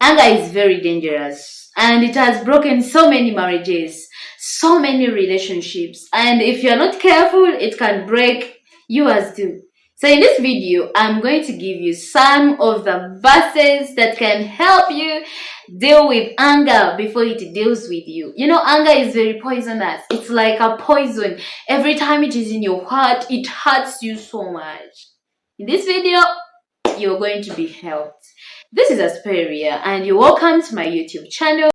Anger is very dangerous and it has broken so many marriages, so many relationships. And if you're not careful, it can break you as too. So in this video, I'm going to give you some of the verses that can help you deal with anger before it deals with you. You know, anger is very poisonous. It's like a poison. Every time it is in your heart, it hurts you so much. In this video, you're going to be helped. This is Asperia, and you're welcome to my YouTube channel.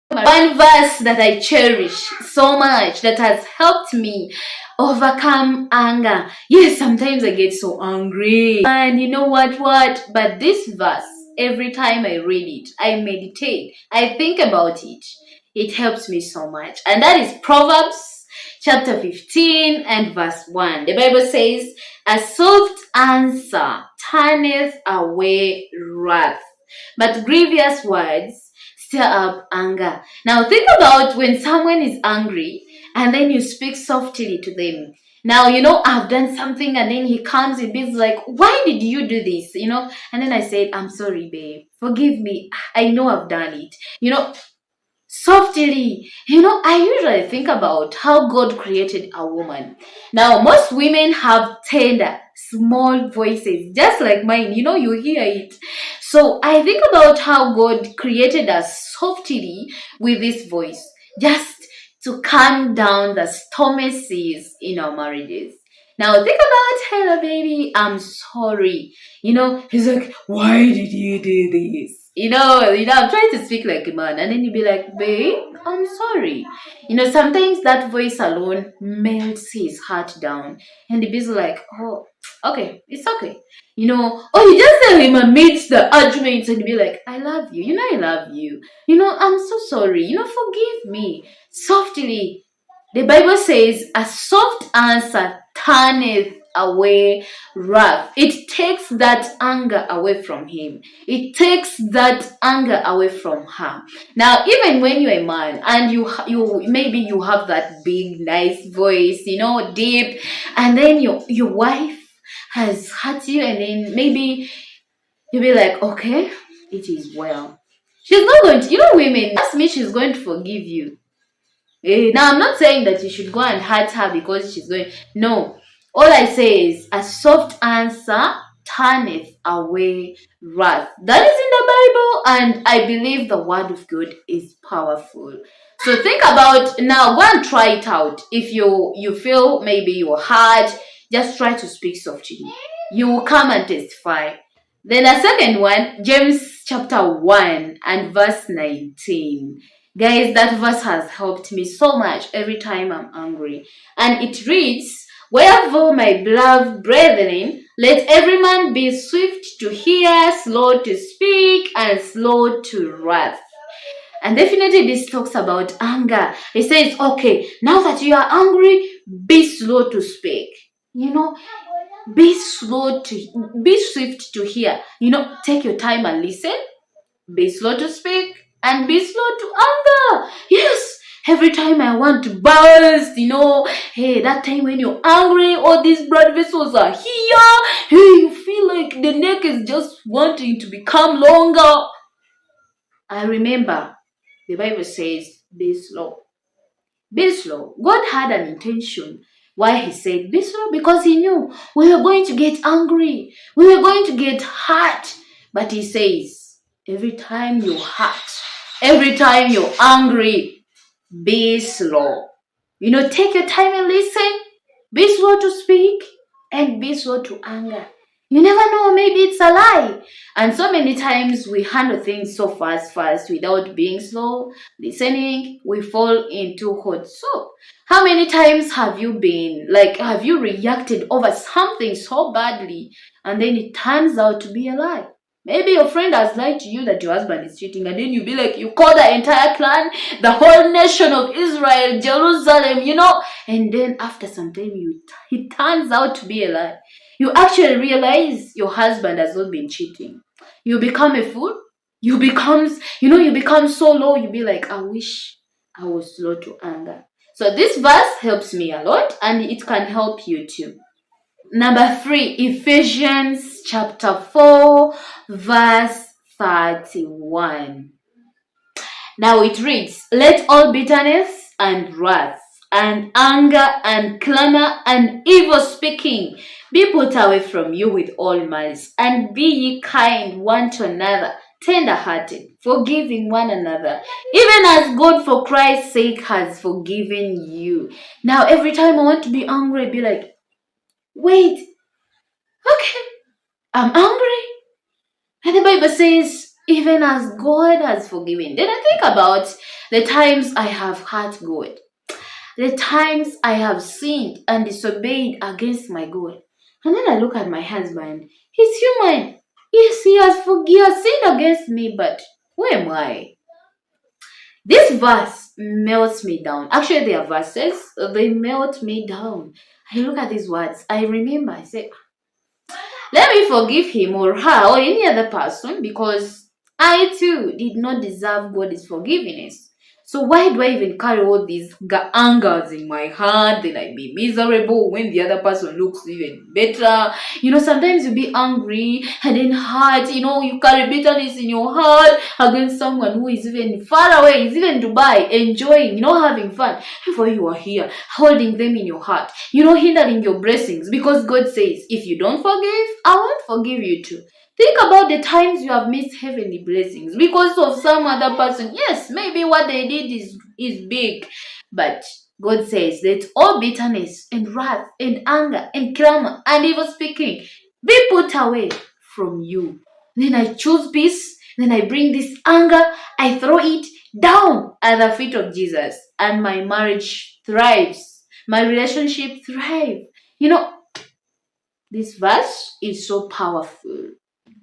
One verse that I cherish so much that has helped me overcome anger. Yes, sometimes I get so angry. And you know what? But this verse, every time I read it, I meditate, I think about it. It helps me so much. And that is Proverbs chapter 15 and verse 1. The Bible says, "A soft answer turneth away wrath, but grievous words stir up anger." Now think about when someone is angry and then you speak softly to them. Now, I've done something and then he comes and he's like, "Why did you do this?" And then I said, "I'm sorry, babe. Forgive me. I know I've done it." Softly. I usually think about how God created a woman. Now, most women have tender, small voices, just like mine. You hear it. So I think about how God created us softly with this voice, just to calm down the stormy seas in our marriages. Now think about, "Hello, baby, I'm sorry." He's like, "Why did you do this?" I'm trying to speak like a man, and then you'll be like, "Babe, I'm sorry." Sometimes that voice alone melts his heart down, and the be's like, "Oh, okay, it's okay." Or you just tell him amidst the arguments and be like, "I love you. I love you. I'm so sorry. Forgive me." Softly. The Bible says, "A soft answer turneth away wrath." It takes that anger away from him. It takes that anger away from her. Now, even when you're a man and you maybe you have that big nice voice, deep, and then your wife has hurt you, and then maybe you'll be like, "Okay, it is well." She's not going to, women, ask me, she's going to forgive you. Now, I'm not saying that you should go and hurt her because she's going. No. All I say is, "A soft answer turneth away wrath." That is in the Bible, and I believe the word of God is powerful. So think about now. Go and try it out. If you feel maybe you're hurt, just try to speak softly. You will come and testify. Then the second one, James chapter 1 and verse 19. Guys, that verse has helped me so much every time I'm angry. And it reads, "Wherefore, my beloved brethren, let every man be swift to hear, slow to speak, and slow to wrath." And definitely this talks about anger. It says, okay, now that you are angry, be slow to speak. Be swift to hear. Take your time and listen. Be slow to speak and be slow to anger. Yes, every time I want to burst, hey, that time when you're angry, all these blood vessels are here. Hey, you feel like the neck is just wanting to become longer. I remember the Bible says, be slow. Be slow. God had an intention why he said be slow, because he knew we were going to get angry. We were going to get hurt. But he says, every time you hurt, every time you're angry, be slow. Take your time and listen. Be slow to speak and be slow to anger. You never know, maybe it's a lie. And so many times we handle things so fast without being slow, listening, we fall into hot soup. How many times have you reacted over something so badly and then it turns out to be a lie? Maybe your friend has lied to you that your husband is cheating, and then you be like, you call the entire clan, the whole nation of Israel, Jerusalem, and then after some time it turns out to be a lie. You actually realize your husband has not been cheating. You become a fool. You become so low, you be like, I wish I was slow to anger. So this verse helps me a lot, and it can help you too. Number 3, Ephesians chapter 4, verse 31. Now it reads, "Let all bitterness and wrath and anger and clamor and evil speaking be put away from you with all malice, and be ye kind one to another, tender-hearted, forgiving one another, even as God for Christ's sake has forgiven you." Now every time I want to be angry, be like, wait, okay, I'm angry. And the Bible says, even as God has forgiven. Then I think about the times I have hurt God, the times I have sinned and disobeyed against my God. And then I look at my husband. He's human. Yes, he has sinned against me, but who am I? This verse melts me down. Actually, there are verses, they melt me down. I look at these words. I remember, I say, let me forgive him or her or any other person, because I too did not deserve God's forgiveness. So why do I even carry all these angers in my heart? Then I be miserable when the other person looks even better. Sometimes you be angry and then hurt. You carry bitterness in your heart against someone who is even far away, is even Dubai, enjoying, having fun. Before you are here, holding them in your heart, hindering your blessings, because God says, if you don't forgive, I won't forgive you too. Think about the times you have missed heavenly blessings because of some other person. Yes, maybe what they did is big, but God says that all bitterness and wrath and anger and clamor and evil speaking be put away from you. Then I choose peace. Then I bring this anger, I throw it down at the feet of Jesus, and my marriage thrives. My relationship thrives. This verse is so powerful.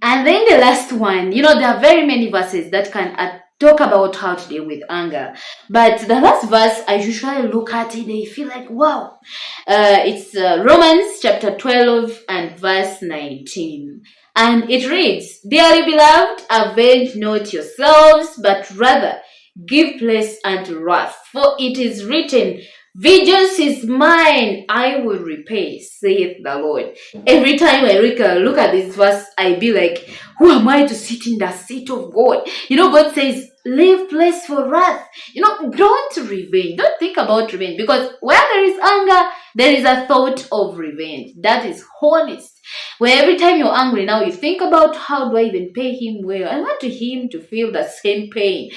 And then the last one, there are very many verses that can talk about how to deal with anger. But the last verse, I usually look at it, I feel like, wow. It's Romans chapter 12 and verse 19. And it reads, "Dearly beloved, avenge not yourselves, but rather give place unto wrath. For it is written, vengeance is mine, I will repay, saith the Lord." Every time I look at this verse, I be like, who am I to sit in the seat of God? God says, leave place for wrath. Don't revenge. Don't think about revenge, because where there is anger, there is a thought of revenge. That is honest. Where every time you're angry now, you think about, how do I even pay him well? I want him to feel the same pain,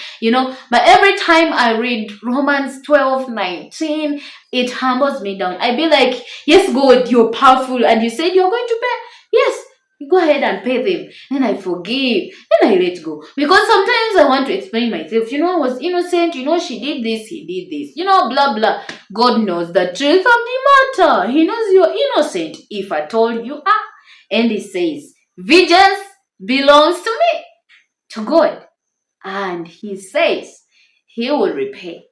But every time I read Romans 12:19, it humbles me down. I be like, yes, God, you're powerful, and you said you're going to pay. Yes, go ahead and pay them. Then I forgive. Then I let go. Because sometimes I want to explain myself. I was innocent. She did this, he did this. Blah, blah. God knows the truth of the matter. He knows you're innocent. If I told you, and he says, vengeance belongs to me, to God. And he says, he will repay.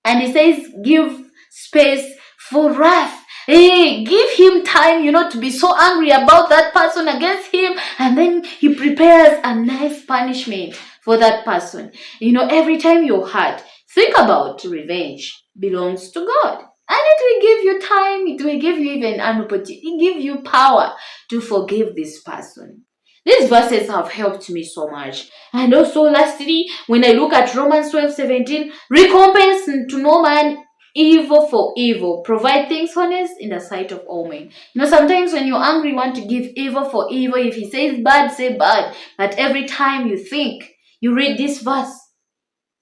And he says, give space for wrath. Hey, give him time, to be so angry about that person against him. And then he prepares a nice punishment for that person. Every time you're hurt, think about revenge belongs to God. And it will give you time. It will give you even an opportunity. It will give you power to forgive this person. These verses have helped me so much. And also, lastly, when I look at Romans 12:17, recompense to no man evil for evil. Provide things honest in the sight of all men. Sometimes when you're angry, you want to give evil for evil. If he says bad, say bad. But every time you read this verse,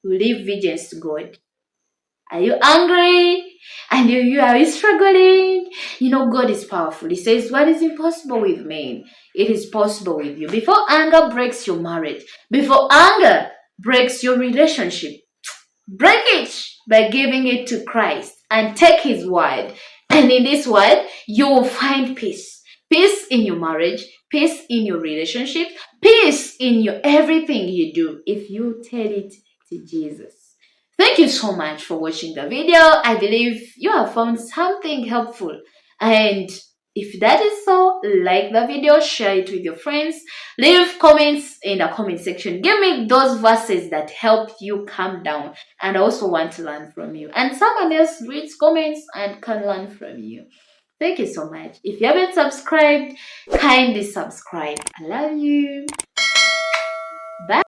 you leave vengeance to God. Are you angry? And you are struggling? God is powerful. He says, what is impossible with men, it is possible with you. Before anger breaks your marriage, before anger breaks your relationship, break it by giving it to Christ and take his word. And in this word, you will find peace. Peace in your marriage, peace in your relationship, peace in your everything you do if you tell it to Jesus. Thank you so much for watching the video. I believe you have found something helpful. And If that is so, like the video, share it with your friends, leave comments in the comment section. Give me those verses that help you calm down, and I also want to learn from you. And someone else reads comments and can learn from you. Thank you so much. If you haven't subscribed, kindly subscribe. I love you. Bye.